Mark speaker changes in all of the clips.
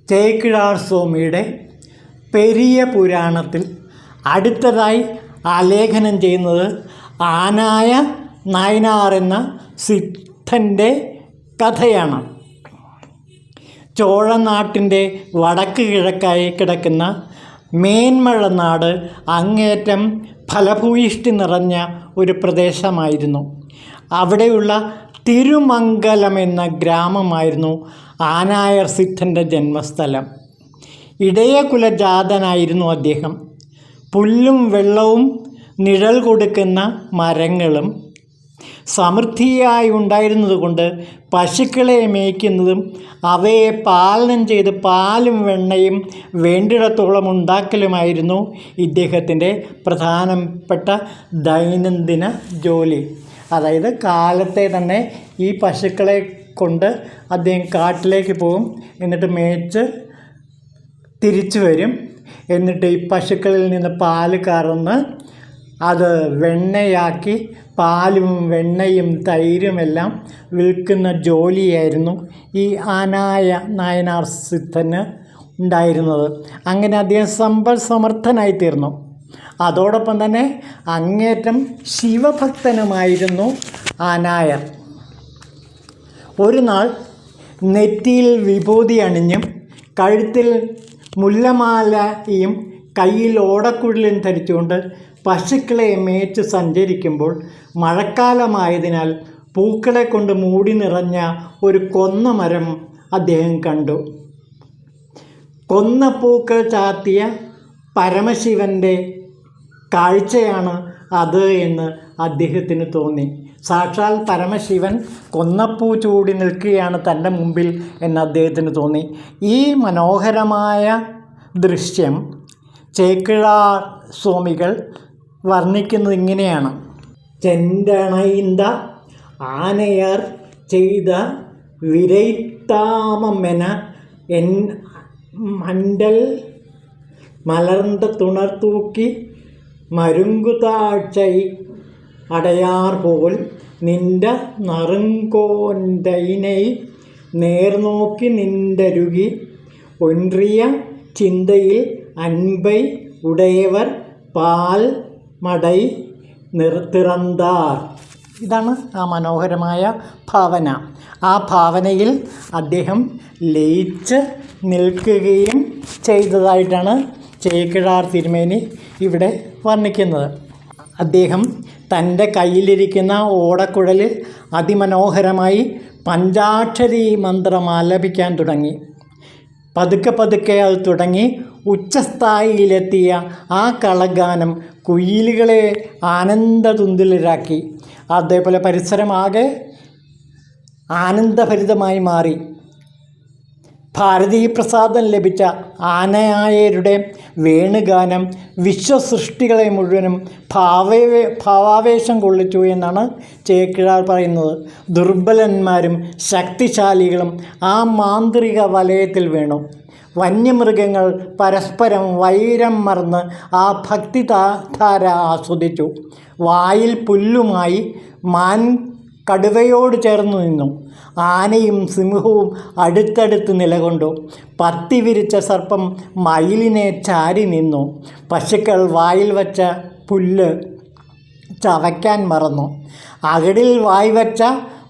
Speaker 1: ചേക്കിഴാർ സ്വാമിയുടെ പെരിയ പുരാണത്തിൽ അടുത്തതായി ആലേഖനം ചെയ്യുന്നത് ആനായ നായനാർ എന്ന സിദ്ധൻ്റെ കഥയാണ്. ചോഴനാട്ടിൻ്റെ വടക്ക് കിഴക്കായി കിടക്കുന്ന മേന്മഴ നാട് അങ്ങേറ്റം ഫലഭൂയിഷ്ടി നിറഞ്ഞ ഒരു പ്രദേശമായിരുന്നു. അവിടെയുള്ള തിരുമംഗലം എന്ന ഗ്രാമമായിരുന്നു ആനായർ സിദ്ധൻ്റെ ജന്മസ്ഥലം. ഇടയകുലജാതനായിരുന്നു അദ്ദേഹം. പുല്ലും വെള്ളവും നിഴൽ കൊടുക്കുന്ന മരങ്ങളും സമൃദ്ധിയായി ഉണ്ടായിരുന്നതുകൊണ്ട് പശുക്കളെ മേയ്ക്കുന്നതും അവയെ പാലനം ചെയ്ത് പാലും വെണ്ണയും വേണ്ടിടത്തോളം ഉണ്ടാക്കലുമായിരുന്നു ഇദ്ദേഹത്തിൻ്റെ പ്രധാനപ്പെട്ട ദൈനംദിന ജോലി. അതായത് കാലത്തെ തന്നെ ഈ പശുക്കളെ കൊണ്ട് അദ്ദേഹം കാട്ടിലേക്ക് പോകും, എന്നിട്ട് മേച്ച് തിരിച്ചു വരും. എന്നിട്ട് ഈ പശുക്കളിൽ നിന്ന് പാല് കറന്ന് അത് വെണ്ണയാക്കി പാലും വെണ്ണയും തൈരുമെല്ലാം വിൽക്കുന്ന ജോലിയായിരുന്നു ഈ ആനായ നായനാർ സിദ്ധന് ഉണ്ടായിരുന്നത്. അങ്ങനെ അദ്ദേഹം സമ്പൽ സമർത്ഥനായി തീർന്നു. അതോടൊപ്പം തന്നെ അങ്ങേറ്റം ശിവഭക്തനുമായിരുന്നു ആനായർ. ഒരു നാൾ നെറ്റിയിൽ വിഭൂതി അണിഞ്ഞും കഴുത്തിൽ മുല്ലമാലയും കയ്യിൽ ഓടക്കുഴലും ധരിച്ചുകൊണ്ട് പശുക്കളെ മേച്ച് സഞ്ചരിക്കുമ്പോൾ മഴക്കാലമായതിനാൽ പൂക്കളെ കൊണ്ട് മൂടി നിറഞ്ഞ ഒരു കൊന്നമരം അദ്ദേഹം കണ്ടു. കൊന്നപ്പൂക്കൾ ചാർത്തിയ പരമശിവൻ്റെ കാഴ്ചയാണ് അത് എന്ന് അദ്ദേഹത്തിന് തോന്നി. സാക്ഷാൽ പരമശിവൻ കൊന്നപ്പൂ ചൂടി നിൽക്കുകയാണ് തൻ്റെ മുമ്പിൽ എന്ന് അദ്ദേഹത്തിന് തോന്നി. ഈ മനോഹരമായ ദൃശ്യം ചേക്കിഴാർ സ്വാമികൾ വർണ്ണിക്കുന്നത് ഇങ്ങനെയാണ്. ചെണ്ടണൈന്ത ആനയർ ചെയ്ത വിരൈത്താമെന എൻ മണ്ടൽ മലർந்த തുണർ തൂക്കി മരുങ്കുതാഴ്ചൈ അടയാർ പോൽ നിന്റെ നറുങ്കോൻ്റൈനെ നേർനോക്കി നിൻ്റരുകി ഒൻറിയ ചിന്തയിൽ അൻപൈ ഉടയവർ പാൽ മടൈ തിറന്താർ. ഇതാണ് ആ മനോഹരമായ ഭാവന. ആ ഭാവനയിൽ അദ്ദേഹം ലയിച്ച് നിൽക്കുകയും ചെയ്തതായിട്ടാണ് ചേക്കിഴാർ തിരുമേനി ഇവിടെ വർണ്ണിക്കുന്നത്. അദ്ദേഹം തൻ്റെ കയ്യിലിരിക്കുന്ന ഓടക്കുഴലിൽ അതിമനോഹരമായി പഞ്ചാക്ഷരി മന്ത്രം ആലപിക്കാൻ തുടങ്ങി. പതുക്കെ പതുക്കെ അത് തുടങ്ങി ഉച്ചസ്ഥായിയിലെത്തിയ ആ കളഗാനം കുയിലുകളെ ആനന്ദതുന്തിലരാക്കി. അതേപോലെ പരിസരമാകെ ആനന്ദഭരിതമായി മാറി. ഭാരതീപ്രസാദം ലഭിച്ച ആനായരുടെ വേണുഗാനം വിശ്വസൃഷ്ടികളെ മുഴുവനും ഭാവാവേശം കൊള്ളിച്ചു എന്നാണ് ചേക്കിഴാർ പറയുന്നത്. ദുർബലന്മാരും ശക്തിശാലികളും ആ മാന്ത്രിക വലയത്തിൽ വീണു. വന്യമൃഗങ്ങൾ പരസ്പരം വൈരം മറന്ന് ആ ഭക്തിധാര ആസ്വദിച്ചു. വായിൽ പുല്ലുമായി മാൻ കടുവയോട് ചേർന്ന് നിന്നു. ആനയും സിംഹവും അടുത്തടുത്ത് നിലകൊണ്ടു. പത്തി വിരിച്ച സർപ്പം മയിലിനെ ചാരി നിന്നു. പശുക്കൾ വായിൽ വച്ച പുല്ല് ചവയ്ക്കാൻ മറന്നു. അകടിൽ വായി വച്ച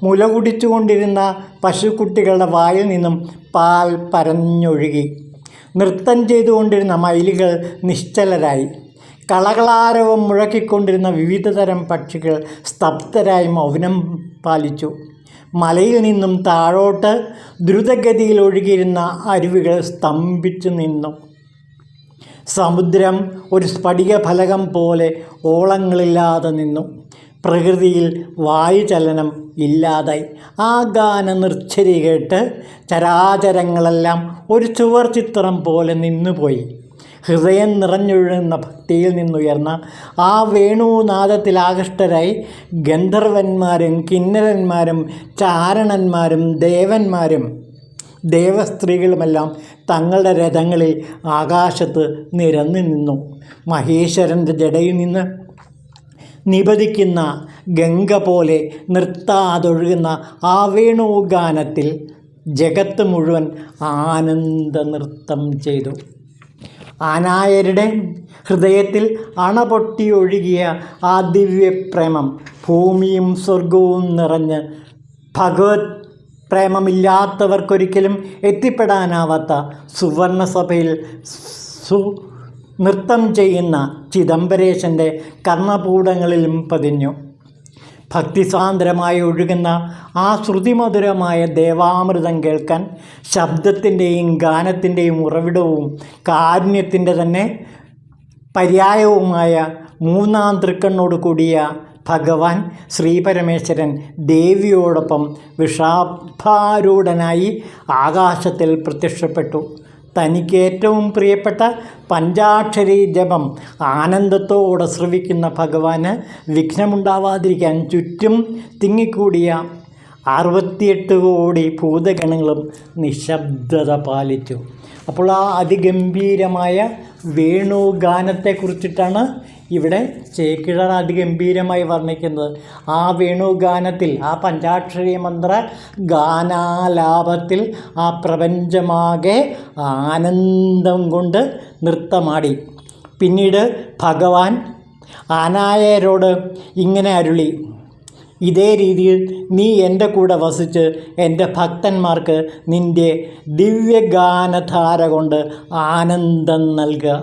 Speaker 1: മുല കുടിച്ചുകൊണ്ടിരുന്ന പശുക്കുട്ടികളുടെ വായിൽ നിന്നും പാൽ പരഞ്ഞൊഴുകി. നൃത്തം ചെയ്തുകൊണ്ടിരുന്ന മയിലുകൾ നിശ്ചലരായി. കളകളാരവം മുഴക്കിക്കൊണ്ടിരുന്ന വിവിധതരം പക്ഷികൾ സ്തബ്ധരായി മൗനം പാലിച്ചു. മലയിൽ നിന്നും താഴോട്ട് ദ്രുതഗതിയിൽ ഒഴുകിയിരുന്ന അരുവികൾ സ്തംഭിച്ചു നിന്നു. സമുദ്രം ഒരു സ്ഫടികഫലകം പോലെ ഓളങ്ങളില്ലാതെ നിന്നു. പ്രകൃതിയിൽ വായുചലനം ഇല്ലാതായി. ആ ഗാന നിർച്ഛരി കേട്ട് ചരാചരങ്ങളെല്ലാം ഒരു ചുവർ ചിത്രം പോലെ നിന്നുപോയി. ഹൃദയം നിറഞ്ഞൊഴുകുന്ന ഭക്തിയിൽ നിന്നുയർന്ന ആ വേണുനാദത്തിൽ ആകൃഷ്ടരായി ഗന്ധർവന്മാരും കിന്നരന്മാരും ചാരണന്മാരും ദേവന്മാരും ദേവസ്ത്രീകളുമെല്ലാം തങ്ങളുടെ രഥങ്ങളിൽ ആകാശത്ത് നിരന്നു നിന്നു. മഹേശ്വരൻ്റെ ജടയിൽ നിന്ന് നിപതിക്കുന്ന ഗംഗ പോലെ നിർത്താതൊഴുകുന്ന ആ വേണുഗാനത്തിൽ ജഗത്ത് മുഴുവൻ ആനന്ദ നൃത്തം ചെയ്തു. ആനായരുടെ ഹൃദയത്തിൽ അണപൊട്ടിയൊഴുകിയ ആ ദിവ്യപ്രേമം ഭൂമിയും സ്വർഗവും നിറഞ്ഞ് ഭഗവത് പ്രേമമില്ലാത്തവർക്കൊരിക്കലും എത്തിപ്പെടാനാവാത്ത സുവർണസഭയിൽ നൃത്തം ചെയ്യുന്ന ചിദംബരേശൻ്റെ കർണപൂടങ്ങളിലും പതിഞ്ഞു. ഭക്തിസാന്ദ്രമായി ഒഴുകുന്ന ആ ശ്രുതിമധുരമായ ദേവാമൃതം കേൾക്കാൻ ശബ്ദത്തിൻ്റെയും ഗാനത്തിൻ്റെയും ഉറവിടവും കാരുണ്യത്തിൻ്റെ തന്നെ പര്യായവുമായ മൂന്നാം തൃക്കണ്ണോട് കൂടിയ ഭഗവാൻ ശ്രീപരമേശ്വരൻ ദേവിയോടൊപ്പം വൃഷഭാരൂഢനായി ആകാശത്തിൽ പ്രത്യക്ഷപ്പെട്ടു. തനിക്ക് ഏറ്റവും പ്രിയപ്പെട്ട പഞ്ചാക്ഷരി ജപം ആനന്ദത്തോടെ ശ്രവിക്കുന്ന ഭഗവാന് വിഘ്നമുണ്ടാവാതിരിക്കാൻ ചുറ്റും തിങ്ങിക്കൂടിയ 68 കോടി ഭൂതഗണങ്ങളും നിശബ്ദത പാലിച്ചു. അപ്പോൾ ആ അതിഗംഭീരമായ വേണുഗാനത്തെക്കുറിച്ചിട്ടാണ് ഇവിടെ ചേക്കിഴാർ അതിഗംഭീരമായി വർണ്ണിക്കുന്നത്. ആ വേണുഗാനത്തിൽ, ആ പഞ്ചാക്ഷരി മന്ത്ര ഗാനാലാപത്തിൽ ആ പ്രപഞ്ചമാകെ ആനന്ദം കൊണ്ട് നൃത്തമാടി. പിന്നീട് ഭഗവാൻ ആനായരോട് ഇങ്ങനെ അരുളി: ഇതേ രീതിയിൽ നീ എൻ്റെ കൂടെ വസിച്ച് എൻ്റെ ഭക്തന്മാർക്ക് നിൻ്റെ ദിവ്യഗാനധാര കൊണ്ട് ആനന്ദം നൽകുക.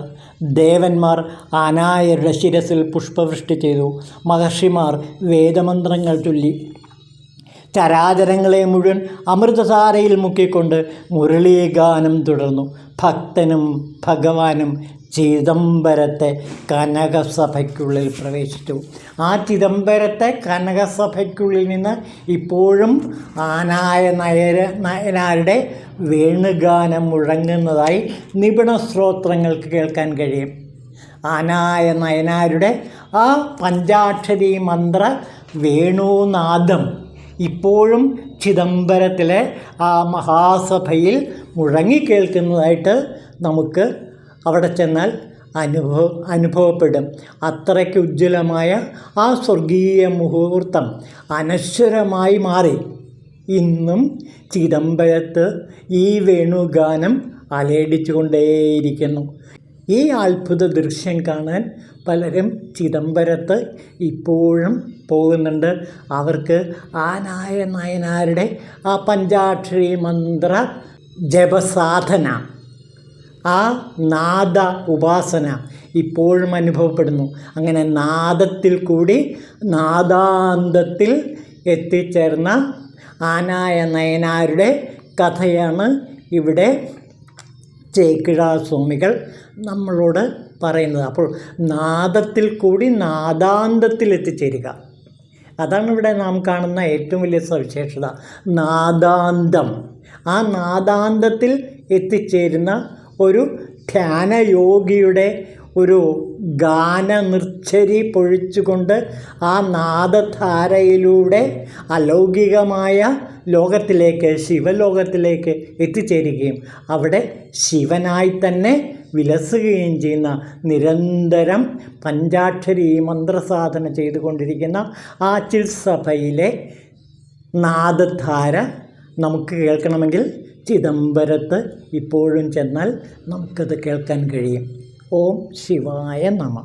Speaker 1: ദേവന്മാർ ആനായരുടെ ശിരസിൽ പുഷ്പവൃഷ്ടി ചെയ്തു. മഹർഷിമാർ വേദമന്ത്രങ്ങൾ ചൊല്ലി. ചരാചരങ്ങളെ മുഴുവൻ അമൃതധാരയിൽ മുക്കിക്കൊണ്ട് മുരളീഗാനം തുടർന്നു. ഭക്തനും ഭഗവാനും ചിദംബരത്തെ കനകസഭയ്ക്കുള്ളിൽ പ്രവേശിച്ചു. ആ ചിദംബരത്തെ കനകസഭയ്ക്കുള്ളിൽ നിന്ന് ഇപ്പോഴും നയനാരുടെ വേണുഗാനം മുഴങ്ങുന്നതായി നിപുണ ശ്രോത്രങ്ങൾക്ക് കേൾക്കാൻ കഴിയും. നയനാരുടെ ആ പഞ്ചാക്ഷരി മന്ത്ര വേണുനാദം ഇപ്പോഴും ചിദംബരത്തിലെ ആ മഹാസഭയിൽ മുഴങ്ങിക്കേൾക്കുന്നതായിട്ട് നമുക്ക് അവിടെ ചെന്നാൽ അനുഭവപ്പെടും. അത്രയ്ക്ക് ഉജ്ജ്വലമായ ആ സ്വർഗീയ മുഹൂർത്തം അനശ്വരമായി മാറി ഇന്നും ചിദംബരത്ത് ഈ വേണുഗാനം അലയടിച്ചുകൊണ്ടേയിരിക്കുന്നു. ഈ അത്ഭുത ദൃശ്യം കാണാൻ പലരും ചിദംബരത്ത് ഇപ്പോഴും പോകുന്നുണ്ട്. അവർക്ക് നയനാരുടെ ആ പഞ്ചാക്ഷരി മന്ത്ര ജപസാധന, ആ നാദ ഉപാസന ഇപ്പോഴും അനുഭവപ്പെടുന്നു. അങ്ങനെ നാദത്തിൽ കൂടി നാദാന്തത്തിൽ എത്തിച്ചേർന്ന നയനാരുടെ കഥയാണ് ഇവിടെ ചേക്കിഴാർ സ്വാമികൾ നമ്മളോട് പറയുന്നത്. അപ്പോൾ നാദത്തിൽ കൂടി നാദാന്തത്തിൽ എത്തിച്ചേരുക, അതാണ് ഇവിടെ നാം കാണുന്ന ഏറ്റവും വലിയ സവിശേഷത. നാദാന്തം, ആ നാദാന്തത്തിൽ എത്തിച്ചേരുന്ന ഒരു ധ്യാനയോഗിയുടെ ഒരു ഗാനനിർച്ഛരി പൊഴിച്ചുകൊണ്ട് ആ നാദധാരയിലൂടെ അലൗകികമായ ലോകത്തിലേക്ക്, ശിവലോകത്തിലേക്ക് എത്തിച്ചേരുകയും അവിടെ ശിവനായി തന്നെ വിലസുകയും ചെയ്യുന്ന, നിരന്തരം പഞ്ചാക്ഷരി മന്ത്രസാധന ചെയ്തുകൊണ്ടിരിക്കുന്ന ആ ചിൽസഭയിലെ നാദധാര നമുക്ക് കേൾക്കണമെങ്കിൽ ചിദംബരത്ത് ഇപ്പോഴും ചെന്നാൽ നമുക്കത് കേൾക്കാൻ കഴിയും. ഓം ശിവായ നമഃ.